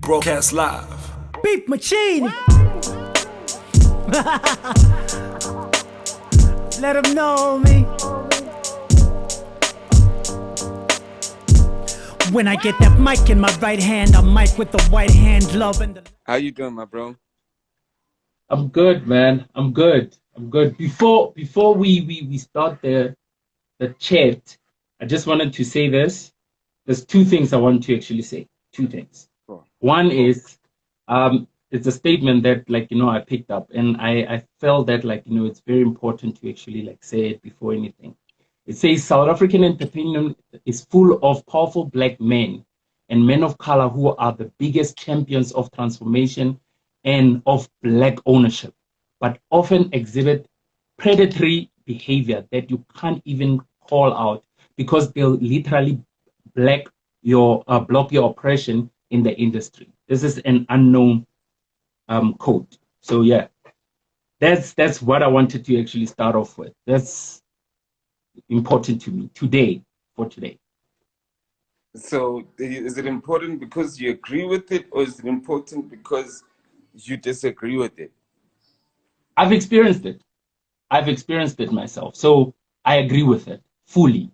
Broadcast live. Beatmochini. Let them know me. When I get that mic in my right hand, a mic with the white hand, love and the... How you doing, my bro? I'm good, man. I'm good. Before we start the chat, I just wanted to say this. There's two things I want to actually say. Two things. Cool. One is it's a statement that I picked up, and I felt that it's very important to actually say it before anything. It says South African entertainment is full of powerful black men and men of color who are the biggest champions of transformation and of black ownership, but often exhibit predatory behavior that you can't even call out because they'll literally block your oppression in the industry. This is an unknown quote. So yeah, that's what I wanted to actually start off with. That's important to me today. So is it important because you agree with it, or is it important because you disagree with it? I've experienced it myself, so I agree with it fully.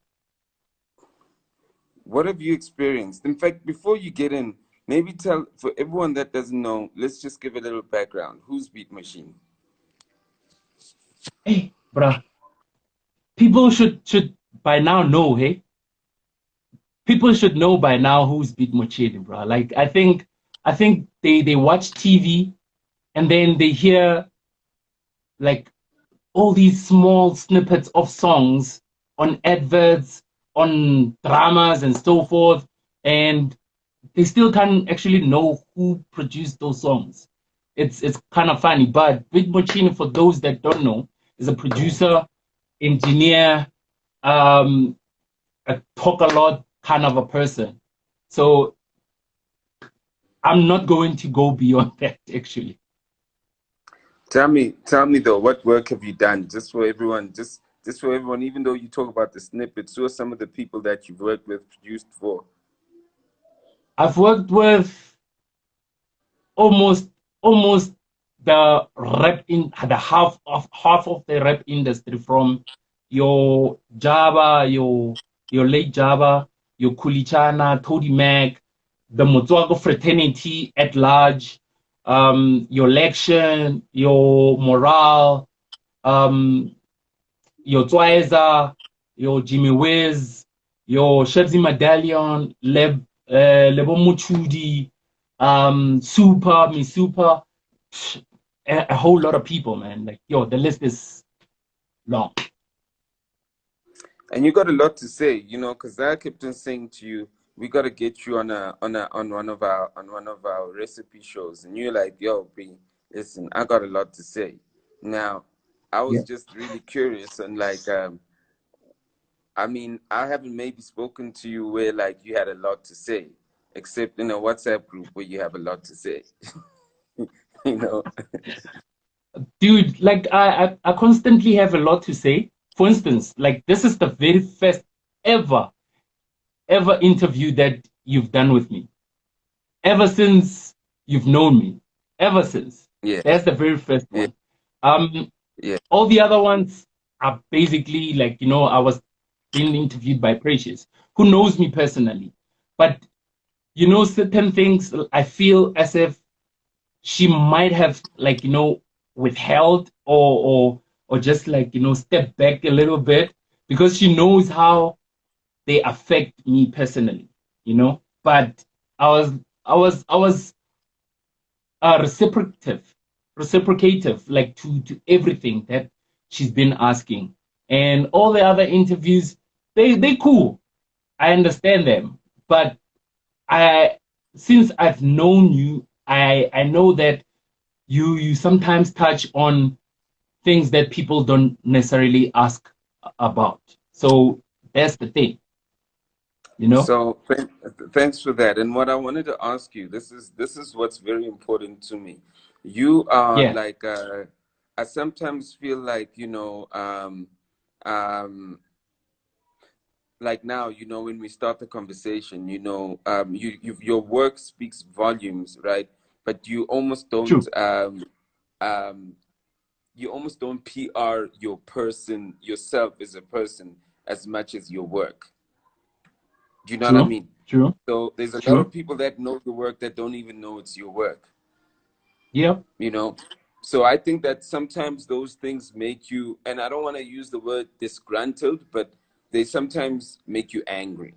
What have you experienced? In fact, before you get in, maybe tell, for everyone that doesn't know, let's just give a little background. Who's Beatmochini? Hey, bruh. People should by now know, hey? People should know by now who's Beatmochini, bruh. Like, I think they watch TV and then they hear all these small snippets of songs on adverts, on dramas and so forth, and they still can't actually know who produced those songs. It's kind of funny, but Beatmochini, for those that don't know, is a producer, engineer, a talk a lot kind of a person. So I'm not going to go beyond that, actually. Tell me though, what work have you done? Just for everyone, even though you talk about the snippets, who are some of the people that you've worked with, produced for? I've worked with almost the half of the rap industry, from your Java, your late Java, your Kulichana, Tody Mac, the Motswago fraternity at large, your Lection, your Morale, your Twaiza, your Jimmy Wiz, your Shebzi Medallion, Lebo Muchudi, Super, Me Super, a whole lot of people, man. The list is long. And you got a lot to say, because I kept on saying to you, we got to get you on one of our recipe shows, and you're like, yo, B, listen, I got a lot to say. Now, I was just really curious, and I mean, I haven't maybe spoken to you where you had a lot to say, except in a WhatsApp group where you have a lot to say. Dude, I constantly have a lot to say. For instance, this is the very first ever interview that you've done with me. Ever since you've known me. Ever since. Yeah. That's the very first one. Yeah. All the other ones are basically I was being interviewed by Precious, who knows me personally. But certain things, I feel as if she might have withheld or just step back a little bit, because she knows how they affect me personally, But I was reciprocative to everything that she's been asking. And all the other interviews, they cool. I understand them. But since I've known you, I know that you sometimes touch on things that people don't necessarily ask about. So that's the thing, So thanks for that. And what I wanted to ask you, this is what's very important to me. You are I sometimes feel like now, when we start the conversation, your work speaks volumes, right? But True. um, you almost don't PR your person, yourself as a person, as much as your work. Do you know what I True. mean? True. So there's a lot True. of people that know the work that don't even know it's your work, Yeah. you know? So I think that sometimes those things make you, and I don't want to use the word disgruntled, but they sometimes make you angry.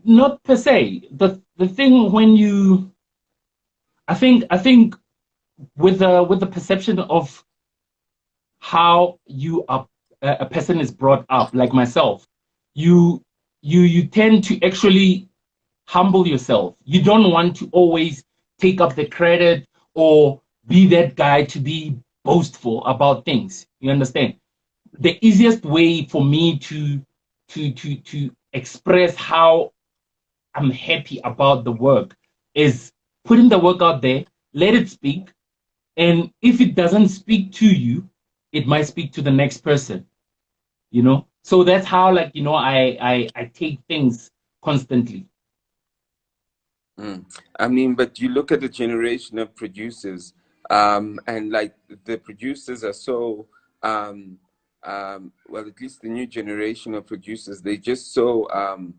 Not per se. The thing when you, I think with the perception of how you are, a person is brought up, like myself, you you tend to actually humble yourself. You don't want to always take up the credit or be that guy to be boastful about things. You understand? The easiest way for me to express how I'm happy about the work is putting the work out there, let it speak, and if it doesn't speak to you, it might speak to the next person. So that's how, like, I take things constantly. Mm. I mean, but you look at the generation of producers, and like the producers are so, well, at least the new generation of producers, they just um,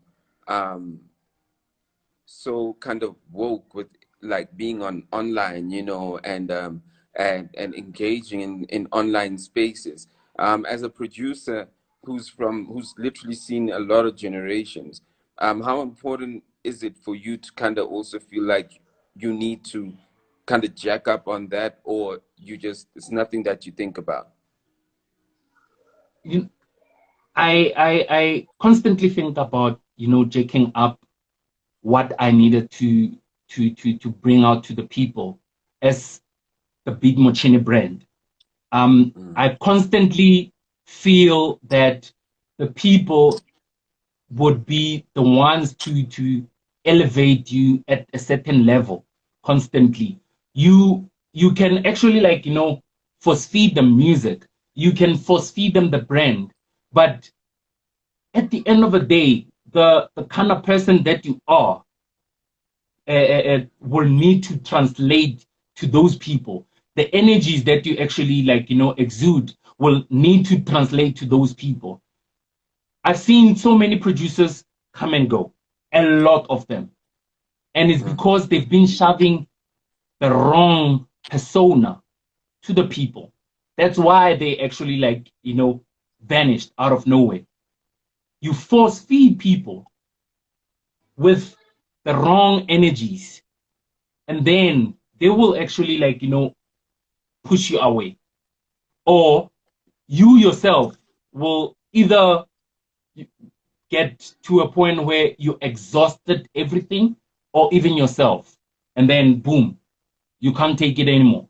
so kind of woke with like being on online, and engaging in online spaces. As a producer who's literally seen a lot of generations, how important is it for you to kind of also feel like you need to kind of jack up on that, or it's nothing that you think about? You, I constantly think about, jacking up what I needed to bring out to the people as the Beatmochini brand. Mm. I constantly feel that the people would be the ones to elevate you at a certain level constantly. You can actually, like, force feed them music. You can force feed them the brand, but at the end of the day, the kind of person that you are, will need to translate to those people. The energies that you actually, like, exude will need to translate to those people. I've seen so many producers come and go, a lot of them. And it's Mm. because they've been shoving the wrong persona to the people. That's why they actually, like, vanished out of nowhere. You force feed people with the wrong energies, and then they will actually, like, push you away. Or you yourself will either get to a point where you exhausted everything, or even yourself, and then boom, you can't take it anymore.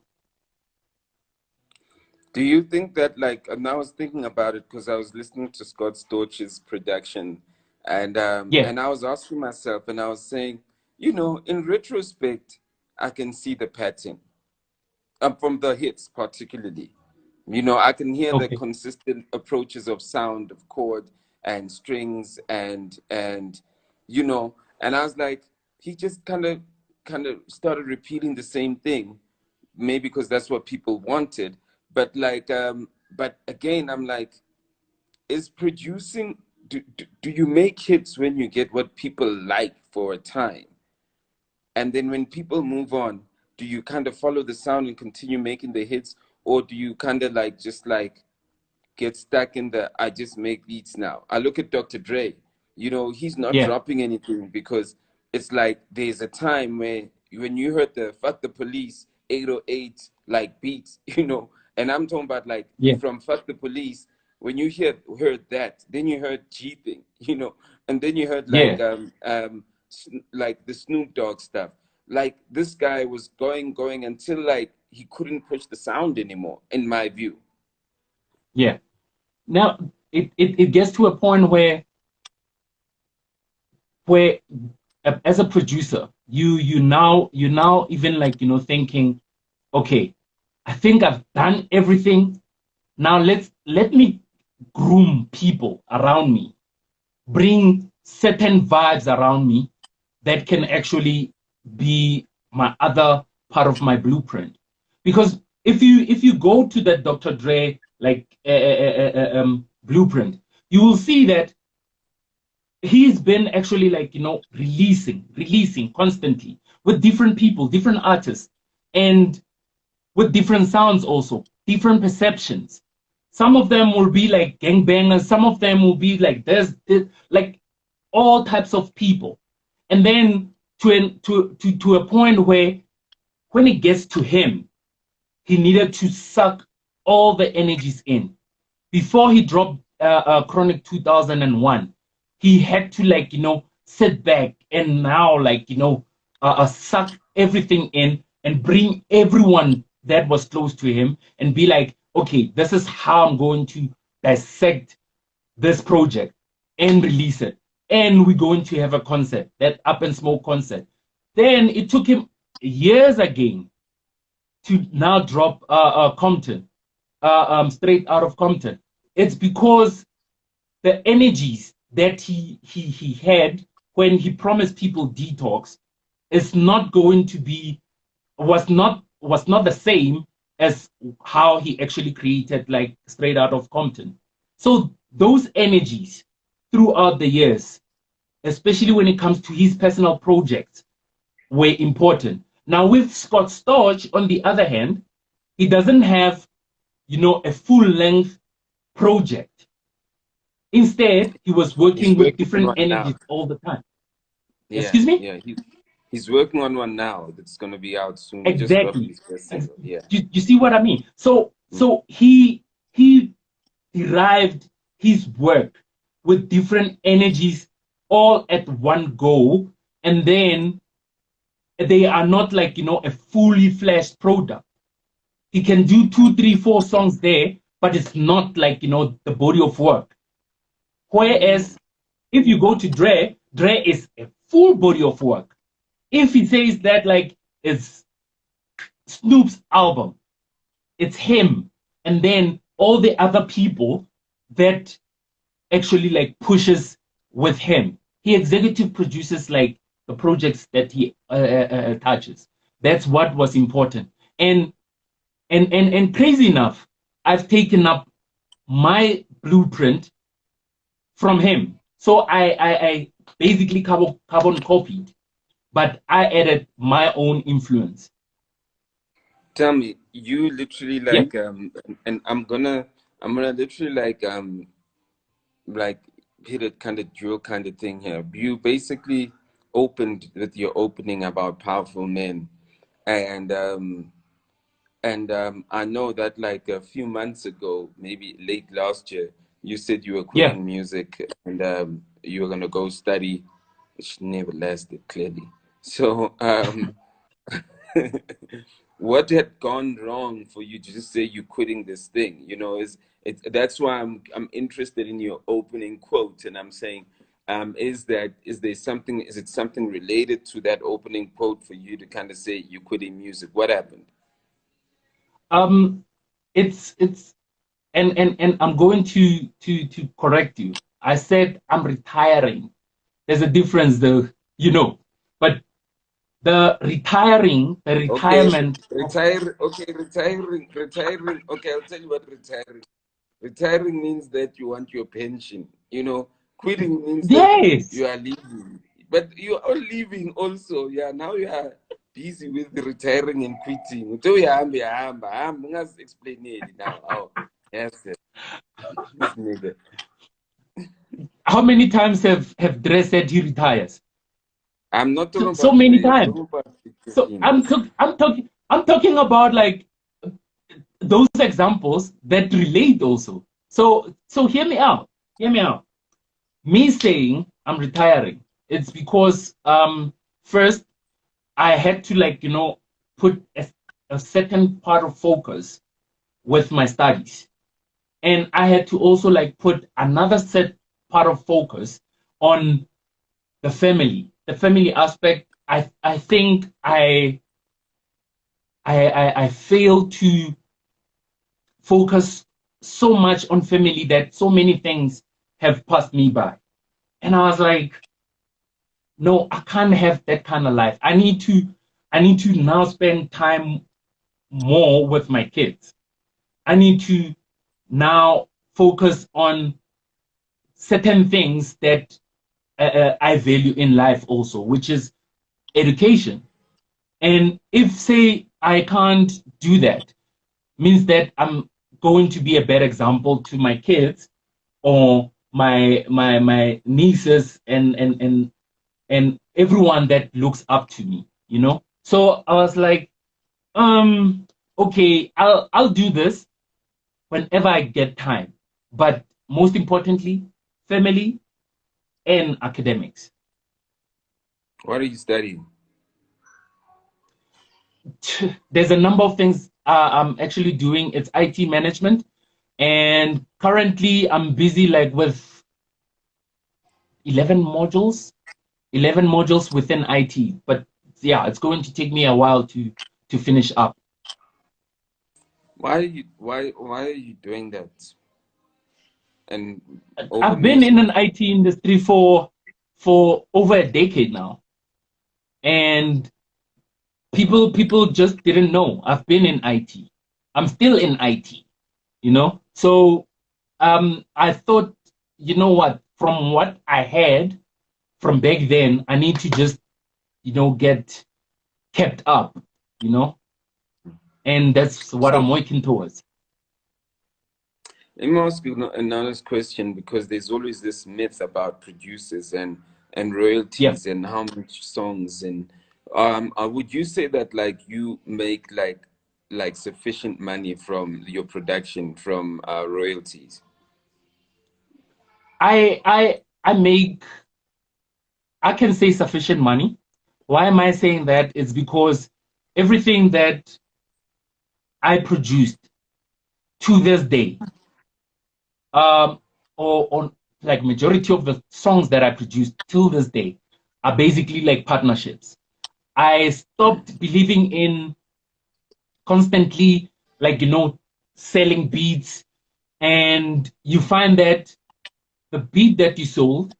Do you think that, like, and I was thinking about it because I was listening to Scott Storch's production, Yeah. and I was asking myself, and I was saying, in retrospect, I can see the pattern, from the hits particularly. I can hear the Okay. consistent approaches of sound, of chord and strings, and I was like, he just kind of started repeating the same thing, maybe because that's what people wanted. But like, but again, I'm like, is producing, do you make hits when you get what people like for a time, and then when people move on, do you kind of follow the sound and continue making the hits, or do you kind of like just like get stuck in the I just make beats now? I look at Dr. Dre, he's not Yeah. dropping anything because it's like there's a time where when you heard the Fuck the Police 808 like beats, and I'm talking about like Yeah. from Fuck the Police, when you heard that, then you heard G thing, and then you heard Yeah. like the Snoop Dogg stuff. Like this guy was going until like he couldn't push the sound anymore, in my view. Yeah. Now it gets to a point where as a producer, you now even, like, thinking, okay, I think I've done everything. Now let me groom people around me, bring certain vibes around me that can actually be my other part of my blueprint. Because if you go to the Dr. Dre blueprint, you will see that he's been actually releasing constantly with different people, different artists, and with different sounds also, different perceptions. Some of them will be like gangbangers, some of them will be like this, like all types of people. And then to a point where when it gets to him, he needed to suck all the energies in. Before he dropped Chronic 2001, he had to sit back and now suck everything in and bring everyone that was close to him and be like, okay, this is how I'm going to dissect this project and release it. And we're going to have a concert, that Up and Smoke concert. Then it took him years again to now drop Compton, straight out of Compton. It's because the energies that he had when he promised people detox is not going to be was not the same as how he actually created like straight out of Compton. So those energies throughout the years, especially when it comes to his personal projects, were important. Now with Scott Storch, on the other hand, he doesn't have a full-length project. Instead, he was working with different energies all the time. Yeah, excuse me? Yeah, he's working on one now that's going to be out soon. Exactly. Yeah. You see what I mean? So he derived his work with different energies all at one go, and then they are not like a fully fleshed product. He can do 2, 3, 4 songs there, but it's not like the body of work. Whereas if you go to Dre is a full body of work. If he says that like it's Snoop's album, it's him, and then all the other people that actually like pushes with him. He executive produces like the projects that he touches. That's what was important. And crazy enough, I've taken up my blueprint from him. So I basically carbon copied, but I added my own influence. Tell me, you literally like and I'm gonna literally like hit a kind of drill kind of thing here. You basically opened with your opening about powerful men, and I know that like a few months ago, maybe late last year, you said you were quitting music and you were gonna go study, which never lasted clearly. So what had gone wrong for you to just say you're quitting this thing? That's why I'm interested in your opening quote, and I'm saying, is it something related to that opening quote for you to kind of say you're quitting music? What happened? It's and I'm going to correct you. I said I'm retiring. There's a difference though, but the retirement. Retiring. Okay, I'll tell you what retiring. Retiring means that you want your pension. Quitting means that you are leaving. But you are leaving also. Yeah, now you are busy with retiring and quitting. I'm going to explain it now. Oh, yes. This nigga. How many times have Dre said he retires? I'm not talking about so many times. So I'm talking about like those examples that relate also. So hear me out. Me saying I'm retiring, it's because first I had to put a second part of focus with my studies, and I had to also put another part of focus on the family aspect. I think I failed to focus so much on family that so many things have passed me by. And I was like, no, I can't have that kind of life. I need to now spend time more with my kids. I need to now focus on certain things that I value in life also, which is education. And if, say, I can't do that, means that I'm going to be a bad example to my kids or my nieces and everyone that looks up to me, you know? So I was like, okay, I'll do this whenever I get time. But most importantly, family and academics. What are you studying? There's a number of things I'm actually doing. It's IT management, and currently I'm busy like with 11 modules, 11 modules within IT. But yeah, it's going to take me a while to finish up. Why are you doing that? And over I've been in music. an IT industry for over a decade now, and people just didn't know I've been in IT. I'm still in IT, you know. So I thought, you know what, from what I had from back then, I need to just, you know, get kept up, you know, and that's what So I'm working towards. let me ask you another question, because there's always this myth about producers and Yeah, royalties and how much songs, and would you say that like you make like sufficient money from your production from royalties? I make, I can say sufficient money. Why am I saying that? It's because everything that I produced to this day, um, or on like majority of the songs that I produced till this day are basically like partnerships. I stopped believing in constantly like, you know, selling beats, and you find that the beat that you sold,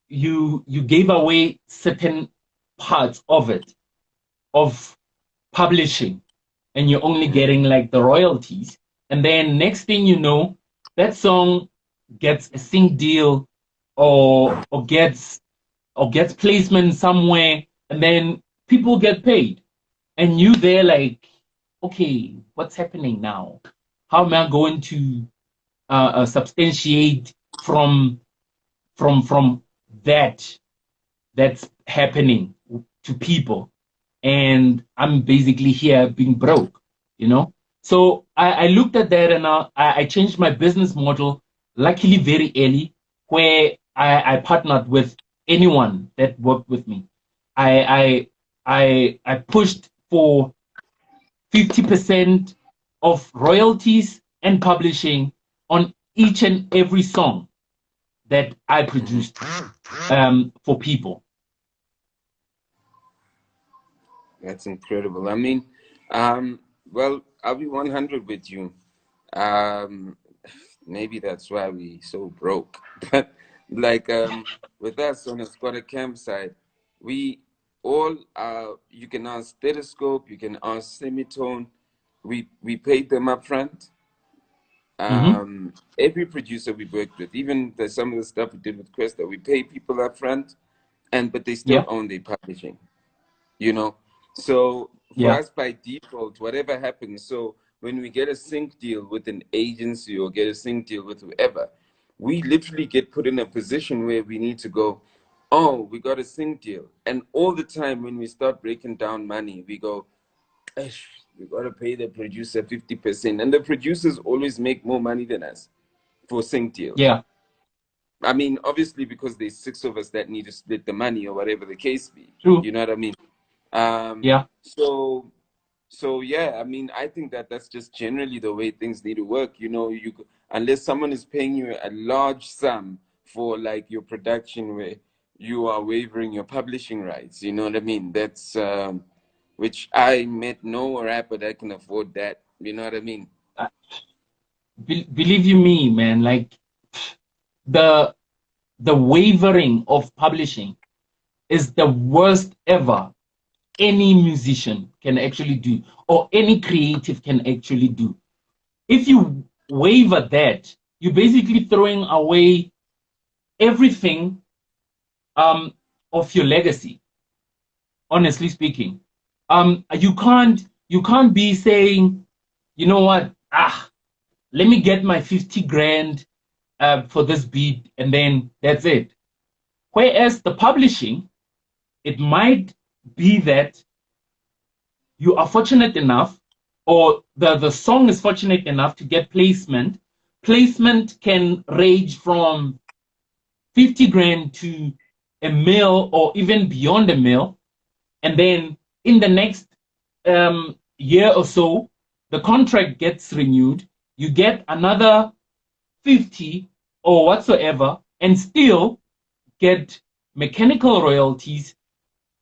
you gave away certain parts of it, of publishing, and you're only getting like the royalties. And then next thing you know, that song gets a sync deal, or gets placement somewhere, and then people get paid. And you there like, okay, what's happening now? How am I going to substantiate from that that's happening to people? And I'm basically here being broke, you know. So I looked at that, and I changed my business model, luckily very early, where I partnered with anyone that worked with me. I pushed for 50% of royalties and publishing on each and every song that I produced for people. That's incredible. I mean, well, I'll be 100 with you. Um, maybe that's why we so broke. But like with us on a squatter campsite, we all you can ask stethoscope, you can ask semitone. We paid them up front. Hmm. Every producer we worked with, even some of the stuff we did with Questa, we pay people up front, and but they still Yeah, own their publishing, you know. So for yeah. us by default, whatever happens, so when we get a sync deal with an agency or get a sync deal with whoever, we literally get put in a position where we need to go, oh, we got a sync deal. And all the time when we start breaking down money, we go, "Esh, we got to pay the producer 50%. And the producers always make more money than us for sync deals. Yeah, I mean, obviously, because there's six of us that need to split the money or whatever the case be. true. You know what I mean? Um, Yeah, so, so yeah, I mean, I think that that's just generally the way things need to work. You know, unless someone is paying you a large sum for like your production, where you are waiving your publishing rights. You know what I mean? That's which I met no rapper that can afford that. You know what I mean? uh, believe you me, man, like the wavering of publishing is the worst ever any musician can actually do, or any creative can actually do. If you waver that, you're basically throwing away everything of your legacy, honestly speaking. You can't be saying, you know what, let me get my 50 grand for this beat, and then that's it. Whereas the publishing, it might be that you are fortunate enough, or the song is fortunate enough to get placement. Placement can range from 50 grand to a mil, or even beyond a mil. And then in the next year or so, the contract gets renewed. You get another 50 or whatsoever, and still get mechanical royalties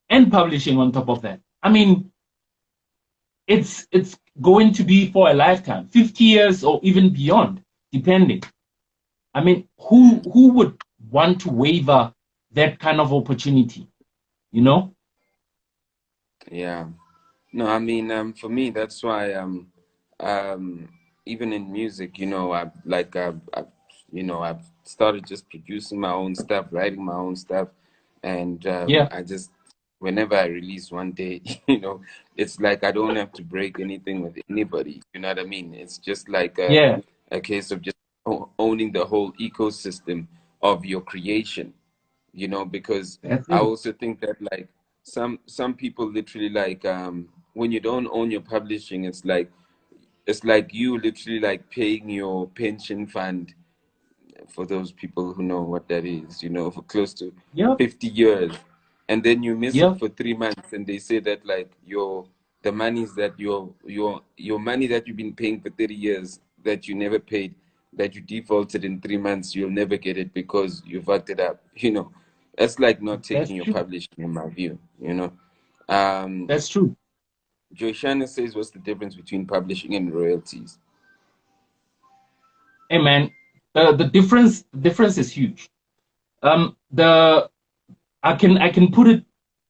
and publishing on top of that. I mean, it's going to be for a lifetime, 50 years or even beyond, depending. I mean, who would want to waiver that kind of opportunity, you know? Yeah. No, I mean, for me, that's why even in music, I've started just producing my own stuff, writing my own stuff, and Yeah, I just whenever I release one day, it's like I don't have to break anything with anybody. You know what I mean? It's just like yeah, a case of just owning the whole ecosystem of your creation, because that's I it. also think that like some people literally like when you don't own your publishing, it's like you literally like paying your pension fund, for those people who know what that is, for close to Yeah, 50 years. And then you miss it yeah, for 3 months, and they say that like the monies that your money that you've been paying for 30 years that you never paid, that you defaulted in 3 months, you'll never get it because you fucked it up. That's like not that's taking your true. publishing, in my view. Um, That's true. Joshana says, what's the difference between publishing and royalties? Hey man, the difference is huge. The I can put it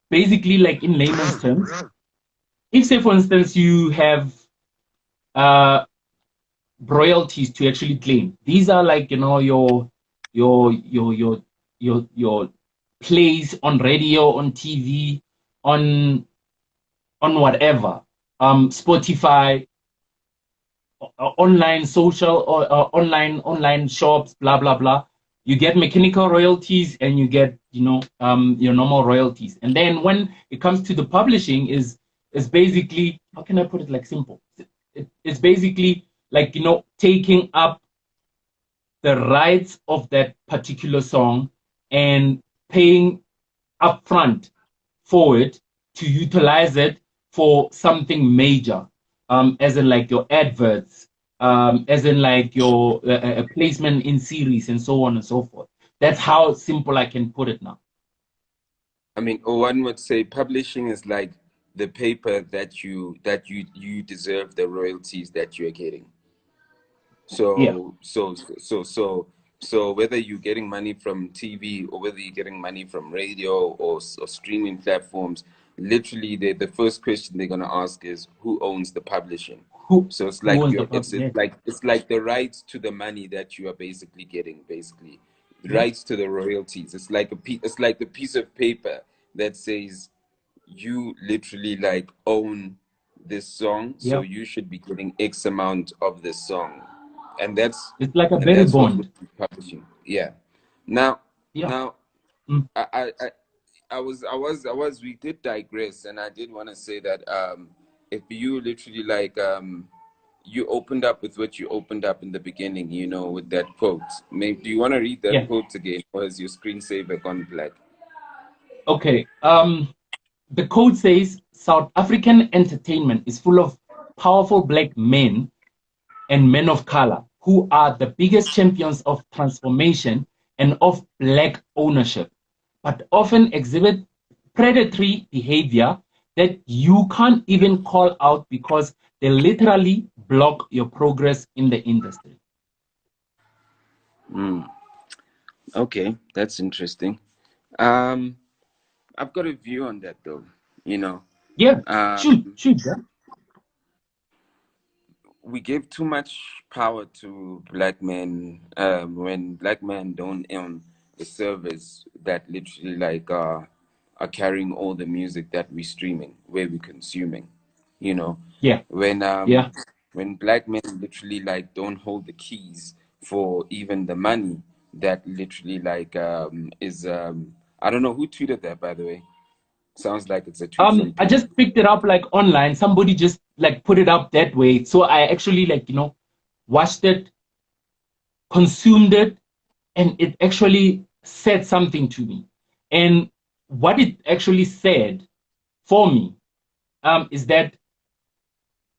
basically like in layman's terms. If say for instance you have uh royalties to actually claim, these are like your your your your plays on radio, on TV, on whatever, Spotify, online social, or online shops, blah blah blah. You get mechanical royalties, and you get your normal royalties. And then when it comes to the publishing, is basically, how can I put it like simple? It's basically like taking up the rights of that particular song and paying upfront for it to utilize it for something major, as in like your adverts, as in like your placement in series, and so on and so forth. That's how simple I can put it now. I mean, or one would say publishing is like the paper that you deserve the royalties that you're getting. Yeah, So whether you're getting money from TV or whether you're getting money from radio or streaming platforms, literally the first question they're gonna ask is who owns the publishing. who So it's who like owns the you're pub? Yeah, it's like the rights to the money that you are basically getting, basically. The yeah, rights to the royalties. It's like the piece of paper that says you literally like own this song, so yeah. you should be getting X amount of this song, and that's It's like a and bail that's what would bond. be publishing. Yeah. Now, Yeah. now, Mm. I was. We did digress, and I did want to say that if you literally like you opened up with what you opened up in the beginning, with that quote. Maybe do you want to read that Yeah. quote again, or is your screensaver gone black? Okay. The code says South African entertainment is full of powerful black men and men of color who are the biggest champions of transformation and of black ownership, but often exhibit predatory behavior that you can't even call out because they literally block your progress in the industry. Mm. Okay, that's interesting. Um, I've got a view on that though. You know, Yeah, shoot, um, shoot, yeah. we give too much power to black men when black men don't own the servers that literally like are carrying all the music that we're streaming, where we're consuming. You know, Yeah, when yeah. black men literally like don't hold the keys for even the money that literally like is I don't know who tweeted that, by the way. Sounds like it's a tweet from I P. just picked it up like online. Somebody just like put it up that way. So I actually like, watched it, consumed it, and it actually said something to me. And what it actually said for me is that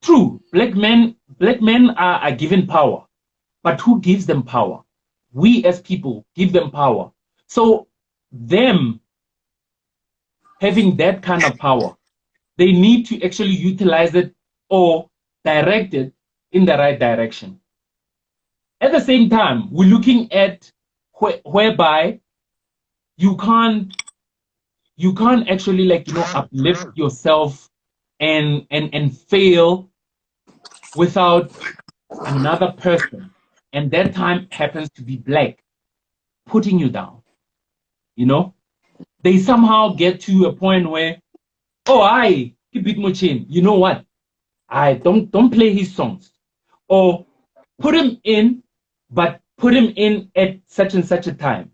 true, black men are given power, but who gives them power? We as people give them power. So them having that kind of power, they need to actually utilize it or direct it in the right direction. At the same time, we're looking at whereby you can't actually like uplift yourself and fail without another person, and that time happens to be black, putting you down. You know, they somehow get to a point where, oh, I Beatmochini, you know what? I don't play his songs, or put him in, but put him in at such and such a time.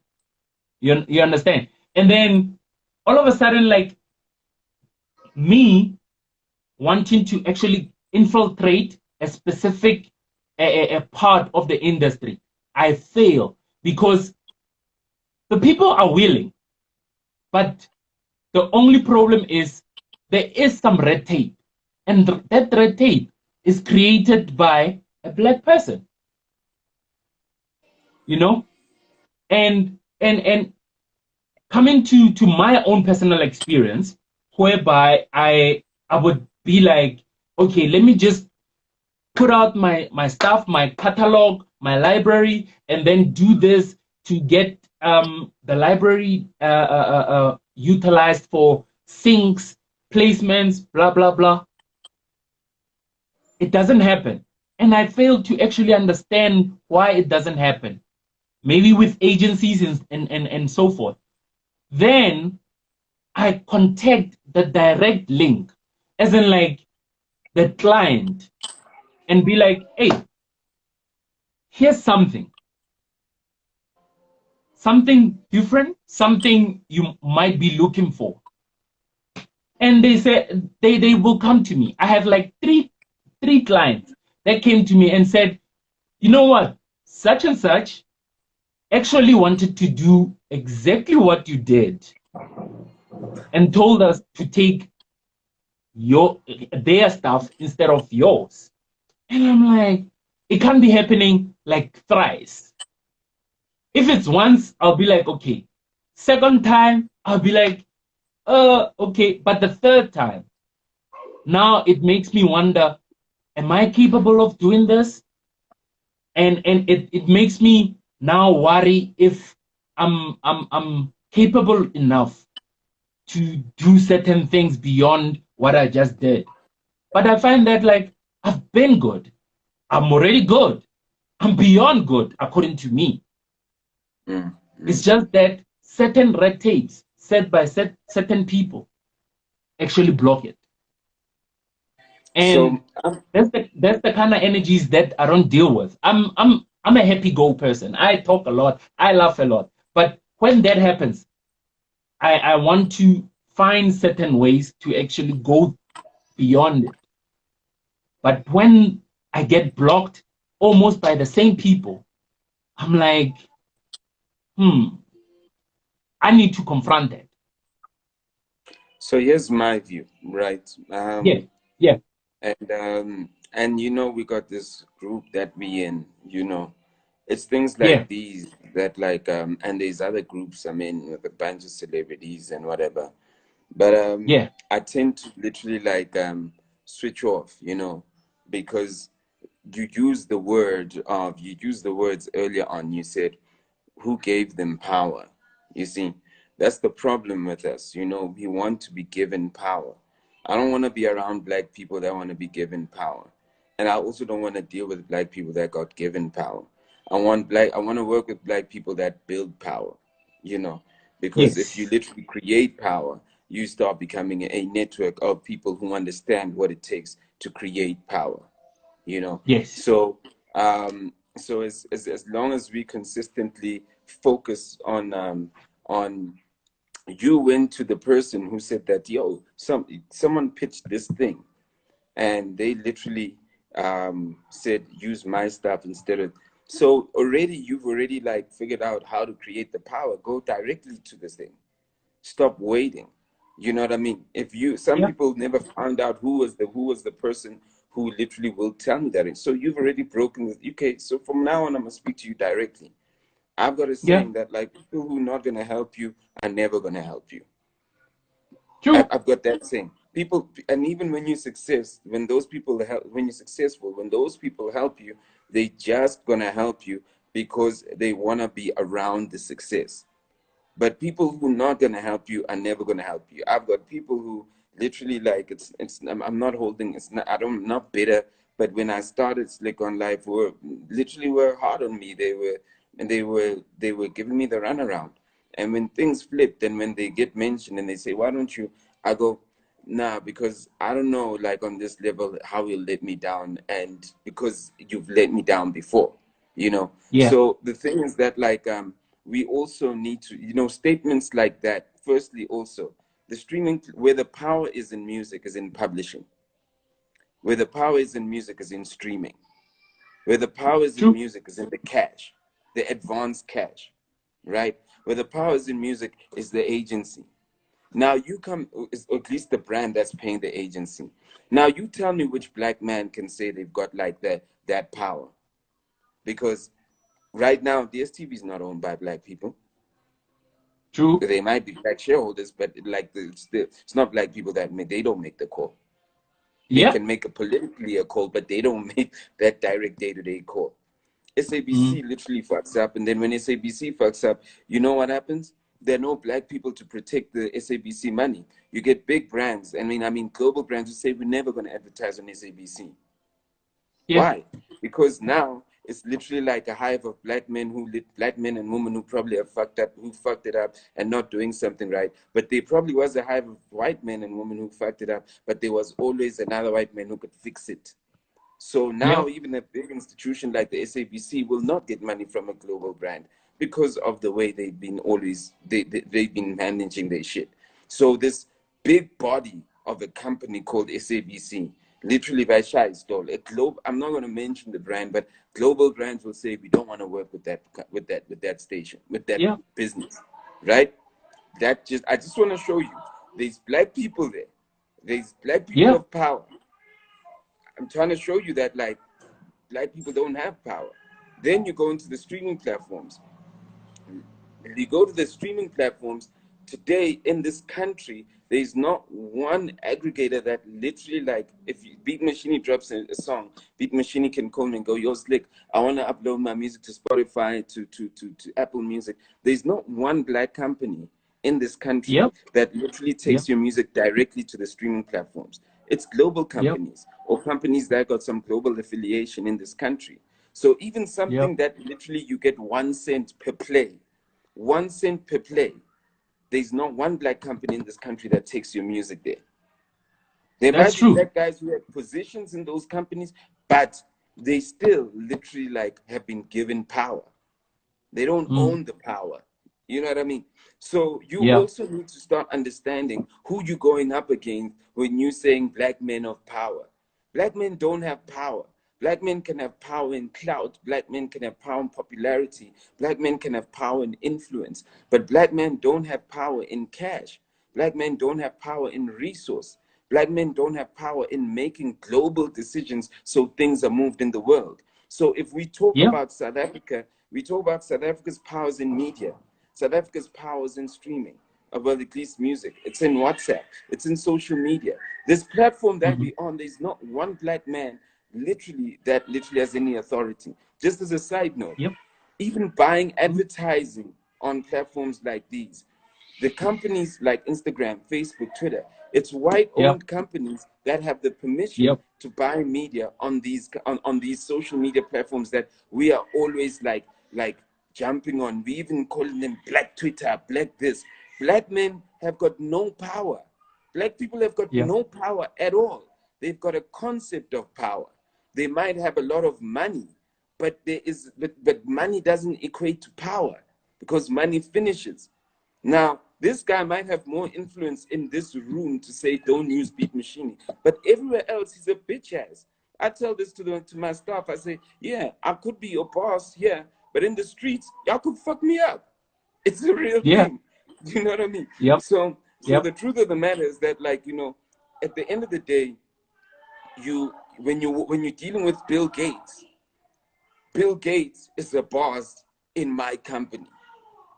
You understand? And then all of a sudden, like me wanting to actually infiltrate a specific a part of the industry, I fail because the people are willing, but the only problem is there is some red tape, and that red tape is created by a black person, you know. And coming to my own personal experience, whereby I would be like, okay, let me just put out my stuff, my catalog, my library, and then do this to get the library utilized for syncs, placements, blah blah blah. It doesn't happen, and I fail to actually understand why it doesn't happen. Maybe with agencies and so forth. Then I contact the direct link, as in like the client, and be like, hey, here's something different, something you might be looking for. And they say they will come to me. I have like three clients that came to me and said, you know what, such and such actually wanted to do exactly what you did and told us to take their stuff instead of yours. And I'm like, it can't be happening like thrice. If it's once, I'll be like, okay. Second time, I'll be like, okay. But the third time, now it makes me wonder, am I capable of doing this? And it makes me now worry if I'm capable enough to do certain things beyond what I just did. But I find that like I've been good. I'm already good. I'm beyond good, according to me. Mm. It's just that certain red tapes set by certain people actually block it. And So that's the kind of energies that I don't deal with. I'm a happy go person. I talk a lot. I laugh a lot. But when that happens, I want to find certain ways to actually go beyond it. But when I get blocked almost by the same people, I'm like, I need to confront that. so here's my view, right? Yeah, yeah, And you know, we got this group that we in, you know, it's things yeah, like these that like and there's other groups, I mean, with a bunch of celebrities and whatever. But yeah, I tend to literally like switch off, you know, because you use the words earlier on. You said who gave them power. You see, that's the problem with us. You know, we want to be given power. I don't want to be around black people that want to be given power. And I also don't want to deal with black people that got given power. I want to work with black people that build power, you know, because if you Yes. literally create power, you start becoming a network of people who understand what it takes to create power, you know. Yes. So as long as we consistently focus on you went to the person who said that, yo, someone pitched this thing, and they literally said use my stuff instead of, so already you've already like figured out how to create the power. Go directly to this thing. Stop waiting. You know what I mean? If you, some Yeah. people never found out who was the person who literally will tell me that. So you've already broken with, okay, so from now on I'm gonna speak to you directly. I've got a Yeah. saying that like people who are not gonna help you are never gonna help you. True. I've got that saying. People, and even when you success, when those people help, when you're successful, when those people help you, they just gonna help you because they wanna be around the success. But people who not gonna help you are never gonna help you. I've got people who literally like it's I'm not holding, it's not, I don't, not bitter, but when I started Slick on Life, were literally were hard on me. They were giving me the runaround. And when things flipped and when they get mentioned and they say, why don't you, I go, nah, because I don't know, like on this level how you'll let me down, and because you've let me down before, you know. Yeah. So the thing is that like we also need to, you know, statements like that. Firstly, also the streaming, where the power is in music is in publishing, where the power is in music is in streaming, where the power is in True. music is in the cash, the advanced cash, right? Where the power is in music is the agency. Now you come, or at least the brand that's paying the agency. Now you tell me which black man can say they've got like that power, because right now DSTV is not owned by black people. True. They might be black shareholders, but like it's not black people that make, they don't make the call. They Yeah. can make a politically a call, but they don't make that direct day-to-day call. Mm. SABC literally fucks up, and then when SABC fucks up, you know what happens? There are no black people to protect the SABC money. You get big brands, I mean global brands who say we're never going to advertise on SABC. Yeah. Why? Because now it's literally like a hive of black men black men and women who probably have fucked up, who fucked it up and not doing something right. But there probably was a hive of white men and women who fucked it up, but there was always another white man who could fix it. So Yeah. now even a big institution like the SABC will not get money from a global brand because of the way they've been always they've been managing their shit. So this big body of a company called SABC, literally by Shai Stall, a globe, I'm not going to mention the brand, but global brands will say we don't want to work with that station, with that Yeah. business, right? That just, I just want to show you there's black people there. There's black people Yeah. of power. I'm trying to show you that like black people don't have power. Then you go into the streaming platforms. You go to the streaming platforms today in this country, there's not one aggregator that literally, like, if Beatmochini drops a song, Beatmochini can call me and go, yo, Slick, I want to upload my music to Spotify, to Apple Music. There's not one black company in this country Yep. that literally Yep. takes your music directly to the streaming platforms. It's global Yep. companies or companies that got some global affiliation in this country. So even Yep. something that literally you get 1 cent per play, 1 cent per play. There's not one black company in this country that takes your music there. There That's might be true. black guys who have positions in those companies, but they still literally like have been given power. They don't Mm. own the power. You know what I mean? So you Yeah. also need to start understanding who you're going up against when you're saying black men of power. Black men don't have power. Black men can have power in clout. Black men can have power in popularity. Black men can have power in influence. But black men don't have power in cash. Black men don't have power in resource. Black men don't have power in making global decisions so things are moved in the world. So if we talk Yeah. about South Africa, we talk about South Africa's powers in media, South Africa's powers in streaming, well, at least music. It's in WhatsApp. It's in social media. This platform that Hmm. we on, there's not one black man literally that literally has any authority. Just as a side note, Yep. even buying advertising on platforms like these. The companies like Instagram, Facebook, Twitter, it's Yep. white-owned companies that have the permission Yep. to buy media on these social media platforms that we are always like jumping on. We even calling them Black Twitter, Black this. Black men have got no power. Black people have got Yep. no power at all. They've got a concept of power. They might have a lot of money, but but money doesn't equate to power because money finishes. Now, this guy might have more influence in this room to say don't use Beatmochini, but everywhere else he's a bitch ass. I tell this to my staff. I say, yeah, I could be your boss here, but in the streets, y'all could fuck me up. It's a real Yeah. thing. You know what I mean? Yep. So Yep. the truth of the matter is that, like, at the end of the day, when you're dealing with Bill Gates is a boss in my company.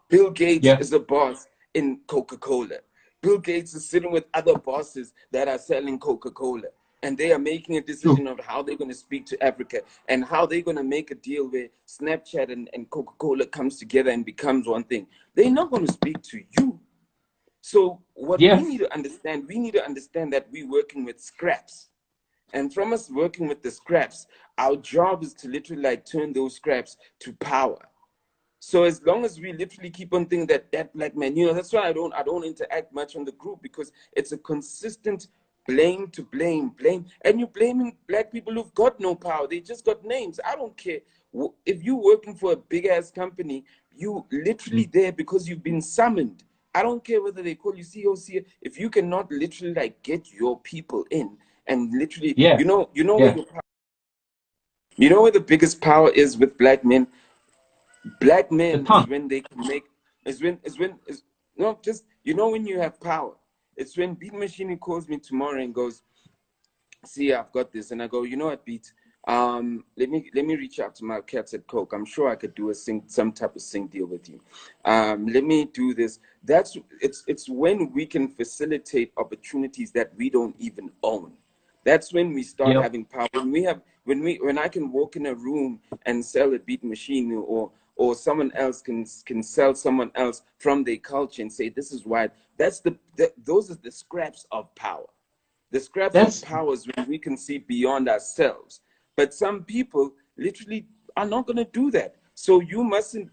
Bill Gates Yeah. is a boss in Coca-Cola. Bill Gates is sitting with other bosses that are selling Coca-Cola. And they are making a True. decision of how they're going to speak to Africa and how they're going to make a deal where Snapchat and Coca-Cola comes together and becomes one thing. They're not going to speak to you. So what Yeah. we need to understand that we're working with scraps. And from us working with the scraps, our job is to literally like turn those scraps to power. So as long as we literally keep on thinking that black man, that's why I don't interact much on the group, because it's a consistent blame to blame, and you're blaming black people who've got no power. They just got names. I don't care if you're working for a big ass company. You literally Mm. there because you've been summoned. I don't care whether they call you COC. If you cannot literally like get your people in and literally, Yeah. Yeah. you know where the biggest power is with black men. Black The men is tongue. when they can make is no, just when you have power. It's when Beat Machine calls me tomorrow and goes, see, I've got this, and I go, you know what, Beat, let me reach out to my cats at Coke. I'm sure I could do some type of sync deal with you. Let me do this. It's when we can facilitate opportunities that we don't even own. That's when we start Yep. having power. When I can walk in a room and sell a beat machine, or someone else can sell someone else from their culture and say this is why. Those are the scraps of power. The scraps of That's power is when we can see beyond ourselves. But some people literally are not going to do that. So you mustn't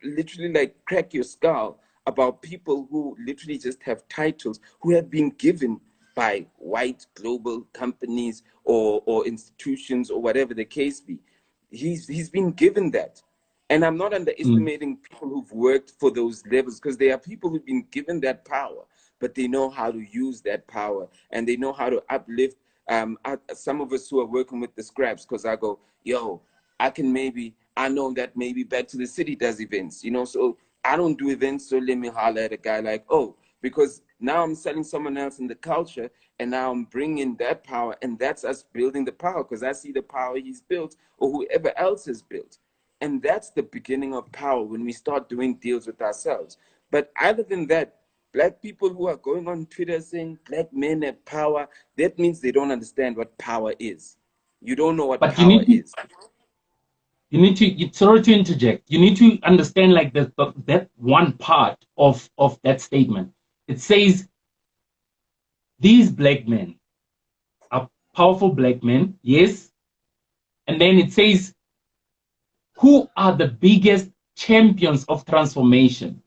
literally like crack your skull about people who literally just have titles, who have been given by white global companies or institutions or whatever the case be. He's been given that. And I'm not mm. underestimating people who've worked for those levels, because there are people who've been given that power, but they know how to use that power and they know how to uplift some of us who are working with the scraps. Because I go, yo, I know that maybe Back to the City does events, so I don't do events, so let me holler at a guy like, oh, because now I'm selling someone else in the culture, and now I'm bringing that power, and that's us building the power, because I see the power he's built or whoever else has built. And that's the beginning of power, when we start doing deals with ourselves. But other than that, black people who are going on Twitter saying black men have power, that means they don't understand what power is. You don't know what But power is. sorry to interject. You need to understand like that one part of that statement. It says these black men are powerful black men, yes. And then it says who are the biggest champions of transformation.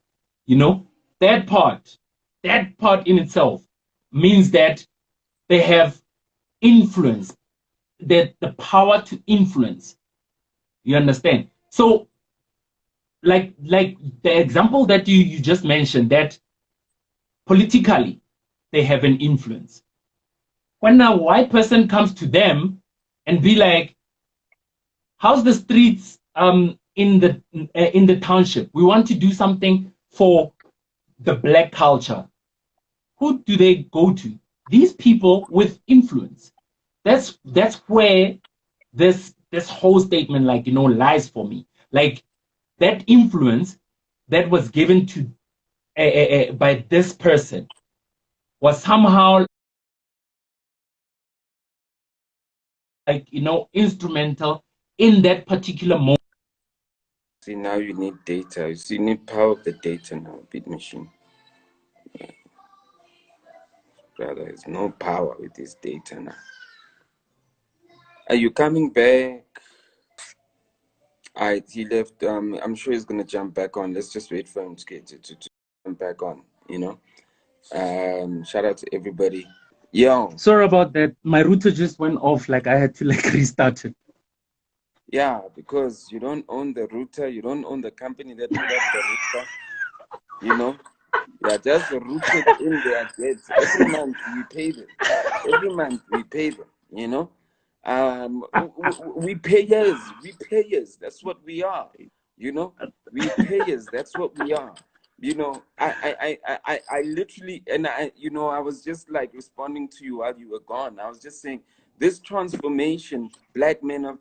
You know, that part, that part in itself means that they have influence, that the power to influence. You understand? So like the example that you just mentioned, that politically they have an influence. When a white person comes to them and be like, how's the streets in the township, we want to do something for the black culture, who do they go to? These people with influence. That's where this whole statement lies for me. Like that influence that was given to by this person was somehow instrumental in that particular moment. See, now you need data. You see, you need power of the data now, Beatmochini. Brother, there's no power with this data now. Are you coming back? Alright, he left. I'm sure he's gonna jump back on. Let's just wait for him to get to jump back on, you know. Shout out to everybody. Yo. Sorry about that. My router just went off, like I had to like restart it. Yeah, because you don't own the router, you don't own the company that put up the router, you know. Yeah, just rooted in their debts. Every month we pay them. Every month we pay them, you know. We payers, that's what we are, you know. We payers, that's what we are. You know, I literally, and you know, I was just like responding to you while you were gone. I was just saying, this transformation, black men of,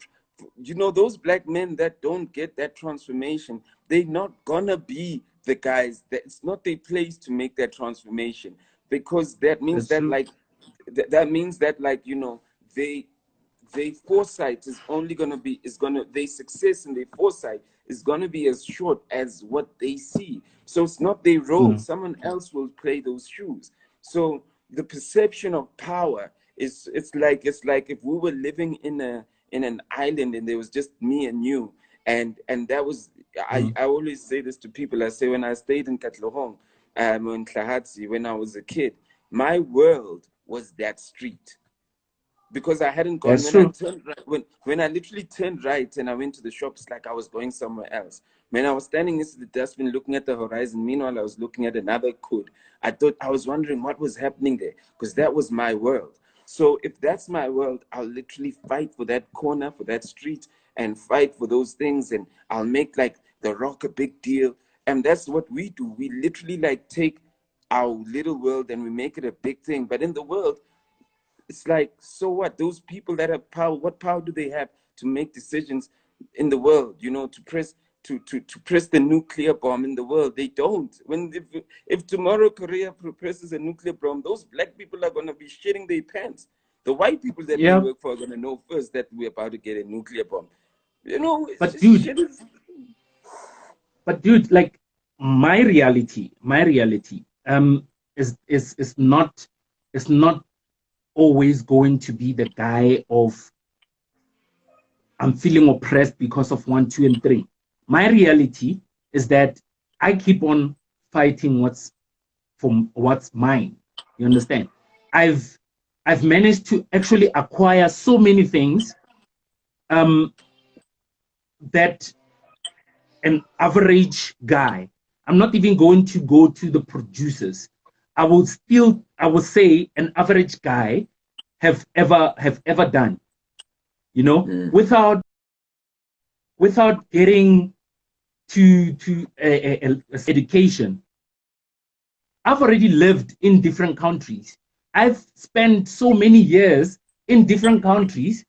you know, those black men that don't get that transformation, they're not gonna be the guys. That it's not their place to make that transformation, because that means That's that true. like that means that, like, you know, their foresight is only gonna be their success and their foresight is gonna be as short as what they see. So it's not their role. Someone else will play those shoes. So the perception of power is, it's like if we were living in an island and there was just me and you, and that was, I always say this to people. I say, when I stayed in Katlehong, in Tlahatsi, when I was a kid, my world was that street, because I hadn't gone. That's When I true. turned right, when I literally turned right and I went to the shops, like I was going somewhere else. When I was standing next to the dustbin looking at the horizon, meanwhile I was looking at another code. I was wondering what was happening there, because that was my world. So if that's my world, I'll literally fight for that corner, for that street, and fight for those things, and I'll make like the rock a big deal. And that's what we do. We literally like take our little world and we make it a big thing. But in the world, it's like, so what? Those people that have power, what power do they have to make decisions in the world? You know, to press to press the nuclear bomb in the world. They don't. When if tomorrow Korea presses a nuclear bomb, those black people are gonna be shitting their pants. The white people that we Yeah, work for are gonna know first that we're about to get a nuclear bomb. You know, it's but just dude, shit. like my reality, is not always going to be the guy of I'm feeling oppressed because of 1, 2, and 3. My reality is that I keep on fighting what's mine. You understand? I've managed to actually acquire so many things that an average guy, I'm not even going to go to the producers, I will say an average guy have ever done, you know, without getting to education. I've already lived in different countries. I've spent so many years in different countries,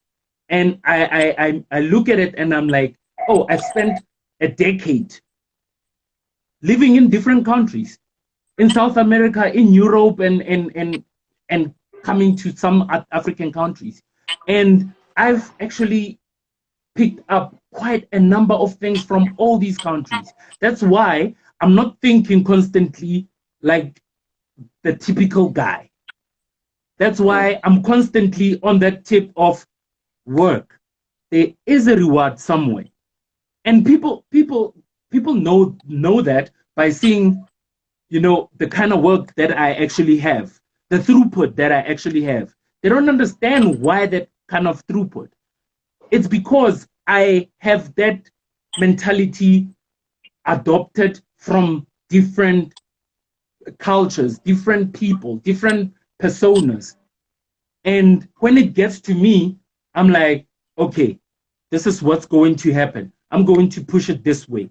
and I look at it and I'm like, oh, I've spent a decade living in different countries, in South America, in Europe, and coming to some African countries. And I've actually picked up quite a number of things from all these countries. That's why I'm not thinking constantly like the typical guy. That's why I'm constantly on that tip of work. There is a reward somewhere. And people know that by seeing, you know, the kind of work that I actually have, the throughput that I actually have. They don't understand why that kind of throughput. It's because I have that mentality adopted from different cultures, different people, different personas. And when it gets to me, I'm like, okay, this is what's going to happen. I'm going to push it this way.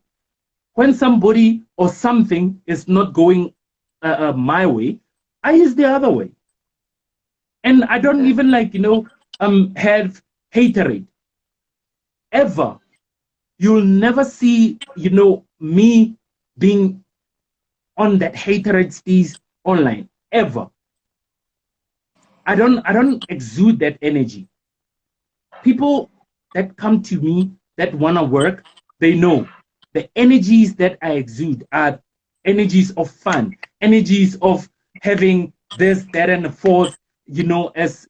When somebody or something is not going my way, I use the other way. And I don't even like, you know, have hatred. Ever. You'll never see, you know, me being on that hatred stage online. Ever. I don't exude that energy. People that come to me that wanna work, they know the energies that I exude are energies of fun, energies of having this, that, and the fourth, you know, as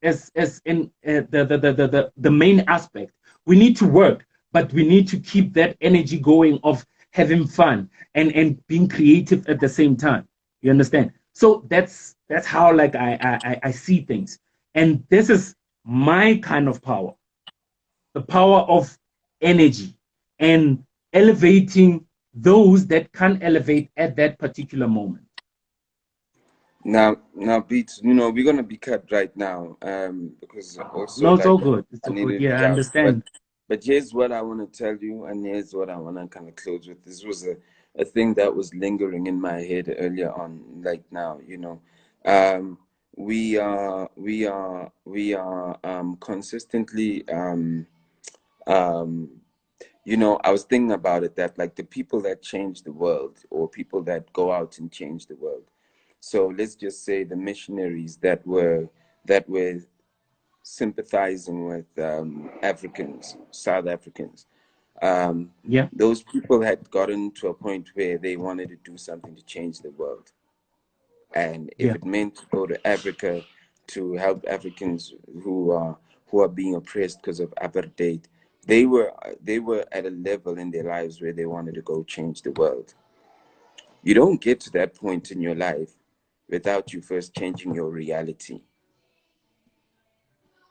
in the main aspect. We need to work, but we need to keep that energy going of having fun and being creative at the same time. You understand? So that's how like I see things. And this is my kind of power, the power of energy and elevating those that can elevate at that particular moment. Now, Beats, you know, we're gonna be cut right now, because also No, it's like all good. It's I all need good. to Yeah, be I out. But understand. here's what I want to tell you, and here's what I want to kind of close with. This was a thing that was lingering in my head earlier on, like now, you know, um, we are consistently um you know, I was thinking about it that like the people that change the world or people that go out and change the world. So let's just say the missionaries that were sympathizing with Africans, South Africans. Um, Yeah, those people had gotten to a point where they wanted to do something to change the world, and if yeah, it meant to go to Africa to help Africans who are being oppressed because of apartheid, they were at a level in their lives where they wanted to go change the world. You don't get to that point in your life without you first changing your reality.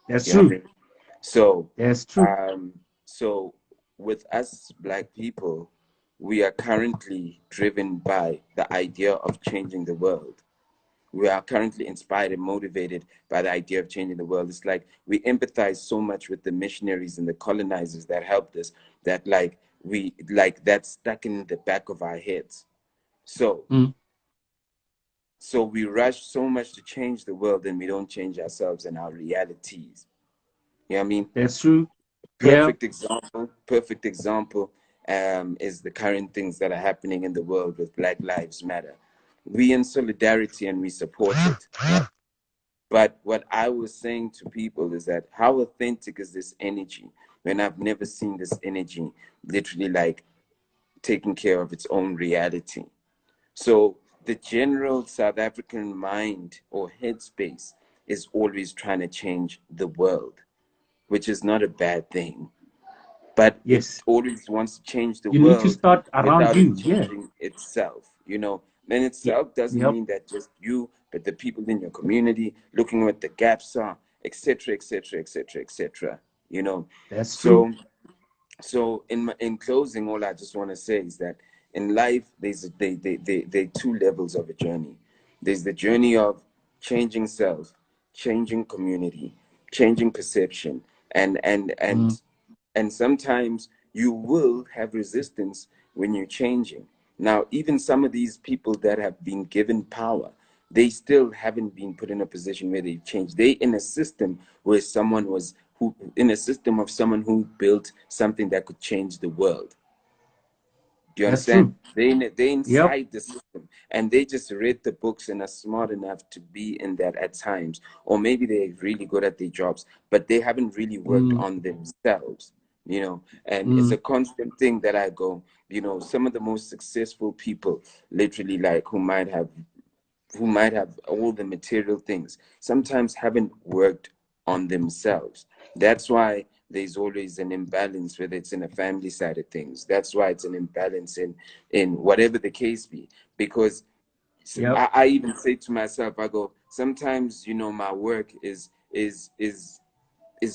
that's You know what I true. mean? So, That's true. um, so with us Black people, we are currently driven by the idea of changing the world. We are currently inspired and motivated by the idea of changing the world. It's like we empathize so much with the missionaries and the colonizers that helped us that like we like that's stuck in the back of our heads. So Mm, so we rush so much to change the world and we don't change ourselves and our realities. You know what I mean? that's true. Yeah, Perfect example is the current things that are happening in the world with Black Lives Matter. We in solidarity and we support it. Right? But what I was saying to people is that how authentic is this energy when I've never seen this energy literally like taking care of its own reality. So the general South African mind or headspace is always trying to change the world, which is not a bad thing, but it yes. always wants to change the You need to world start around without it you. Yeah, changing itself. You know, then yeah, itself doesn't yep. mean that just you, but the people in your community looking what the gaps are, etc., etc., etc., etc. You know, That's true. so in closing, all I just want to say is that in life, there are two levels of a journey. There's the journey of changing self, changing community, changing perception, and and Mm, and and sometimes you will have resistance when you're changing. Now, even some of these people that have been given power, they still haven't been put in a position where they've changed. They in a system where someone was who in a system of someone who built something that could change the world. Do you that's understand? true. They Yep. inside the system and they just read the books and are smart enough to be in that at times. Or maybe they're really good at their jobs, but they haven't really worked Mm, on themselves, you know. And it's mm, a constant thing that I go, you know, some of the most successful people, literally like who might have all the material things, sometimes haven't worked on themselves. That's why there's always an imbalance, whether it's in a family side of things. That's why it's an imbalance in whatever the case be. Because yep. I even say to myself, I go, sometimes, you know, my work is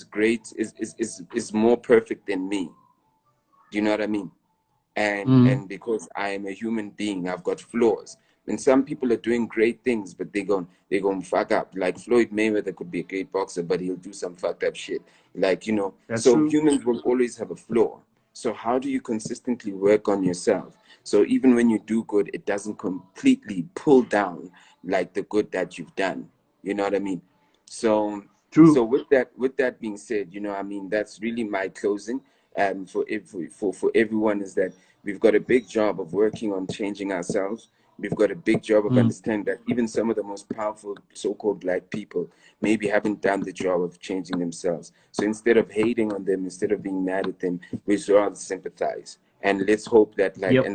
great, is more perfect than me. Do you know what I mean? and Mm, and because I am a human being, I've got flaws. And some people are doing great things, but they're going to fuck up. Like Floyd Mayweather could be a great boxer, but he'll do some fucked up shit. Like, you know, that's so true. humans will always have a flaw. So how do you consistently work on yourself? So even when you do good, it doesn't completely pull down like the good that you've done. You know what I mean? So True. so with that being said, you know, I mean, that's really my closing. For everyone is that we've got a big job of working on changing ourselves. We've got a big job of Mm, understanding that even some of the most powerful so-called Black people maybe haven't done the job of changing themselves. So instead of hating on them, instead of being mad at them, we should rather sympathize And let's hope that Yep.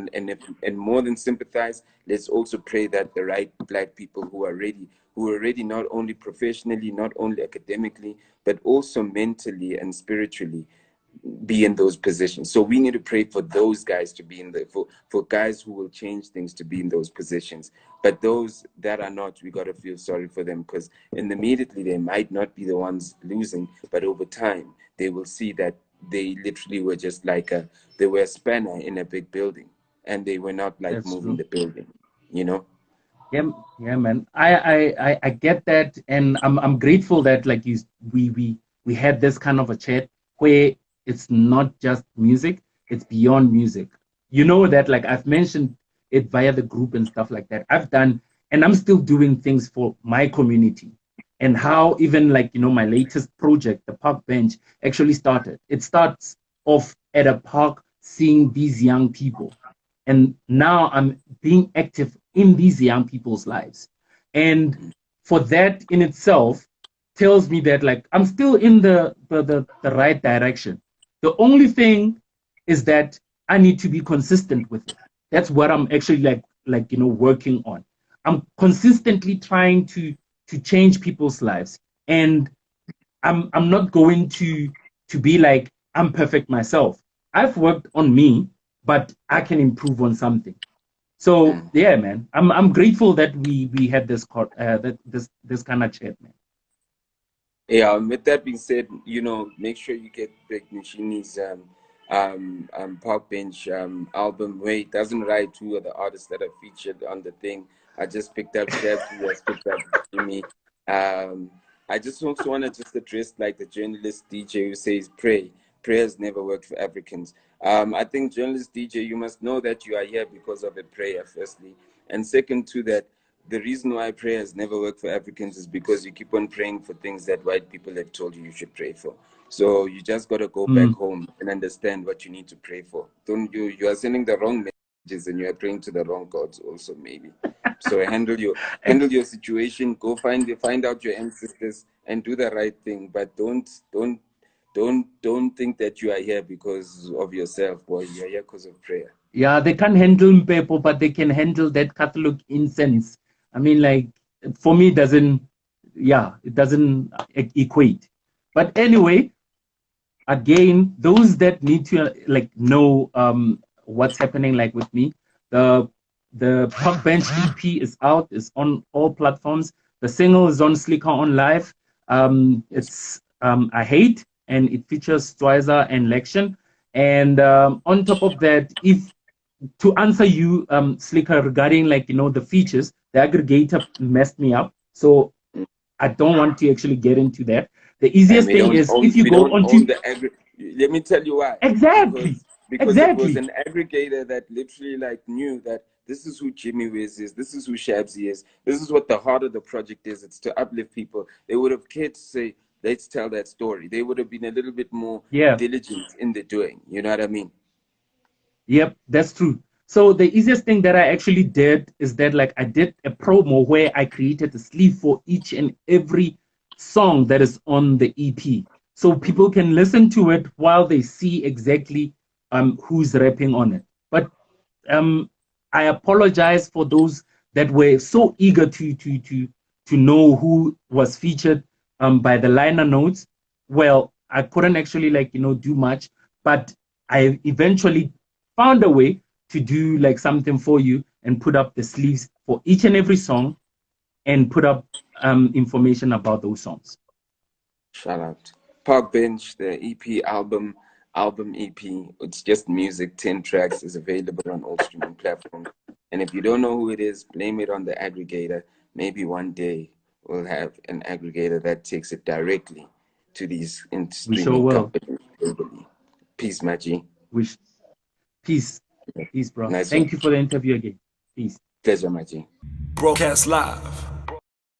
and more than sympathize, let's also pray that the right Black people who are ready not only professionally, not only academically, but also mentally and spiritually, be in those positions. So we need to pray for those guys to be in for guys who will change things to be in those positions. But those that are not, we got to feel sorry for them, because immediately they might not be the ones losing, but over time they will see that they literally were just like they were a spanner in a big building, and they were not like That's moving true. the building, you know. Yeah, man. I get that, and I'm grateful that like we had this kind of a chat where it's not just music, it's beyond music. You know that like I've mentioned it via the group and stuff like that. I've done and I'm still doing things for my community. And how even like my latest project, the park bench, actually started. It starts off at a park seeing these young people. And now I'm being active in these young people's lives. And for that in itself tells me that like I'm still in the right direction. The only thing is that I need to be consistent with it. That's what I'm actually working on. I'm consistently trying to change people's lives. And I'm not going to be like I'm perfect myself. I've worked on me, but I can improve on something. So yeah, man, I'm grateful that we had this kind of chat, man. Yeah, with that being said, make sure you get Beatmochini's Park Bench album. Where it doesn't write who are the artists that are featured on the thing. I just picked up Shabby, I picked up Jimmy. I just also want to just address like the journalist DJ who says pray. Prayers never work for Africans. I think journalist DJ, you must know that you are here because of a prayer, firstly. And second to that, the reason why prayers never work for Africans is because you keep on praying for things that white people have told you should pray for. So you just got to go back home and understand what you need to pray for. Don't you are sending the wrong messages and you are praying to the wrong gods also, maybe. So handle your situation, go find out your ancestors and do the right thing, but don't think that you are here because of yourself, boy. You are here because of prayer. Yeah, they can't handle Mpepo, but they can handle that Catholic incense. I mean, like, for me, it doesn't equate. But anyway, again, those that need to like know what's happening like with me, the Park Bench EP is out, is on all platforms. The single is on Slikour on Live. It's I Hate, and it features Twiza and Lection. And on top of that, if to answer you, Slikour, regarding like the features, the aggregator messed me up, so I don't want to actually get into that. The easiest thing is if you go onto. Let me tell you why. Exactly. Because it was an aggregator that literally like knew that this is who Jimmy Wiz is, this is who Shabsy is, this is what the heart of the project is. It's to uplift people. They would have cared to say, let's tell that story. They would have been a little bit more diligent in the doing. You know what I mean? Yep, that's true. So the easiest thing that I actually did is that like I did a promo where I created a sleeve for each and every song that is on the EP. So people can listen to it while they see exactly who's rapping on it. But I apologize for those that were so eager to know who was featured by the liner notes. Well, I couldn't actually do much, but I eventually found a way to do like something for you and put up the sleeves for each and every song and put up information about those songs. Shout out. Park Bench, the EP album EP. It's just music, 10 tracks, is available on all streaming platforms. And if you don't know who it is, blame it on the aggregator. Maybe one day we'll have an aggregator that takes it directly to these streaming companies globally. Peace, Maji. Peace. Peace, bro. Nice. Thank you for the interview again. Peace. Pleasure, Maji. Broadcast live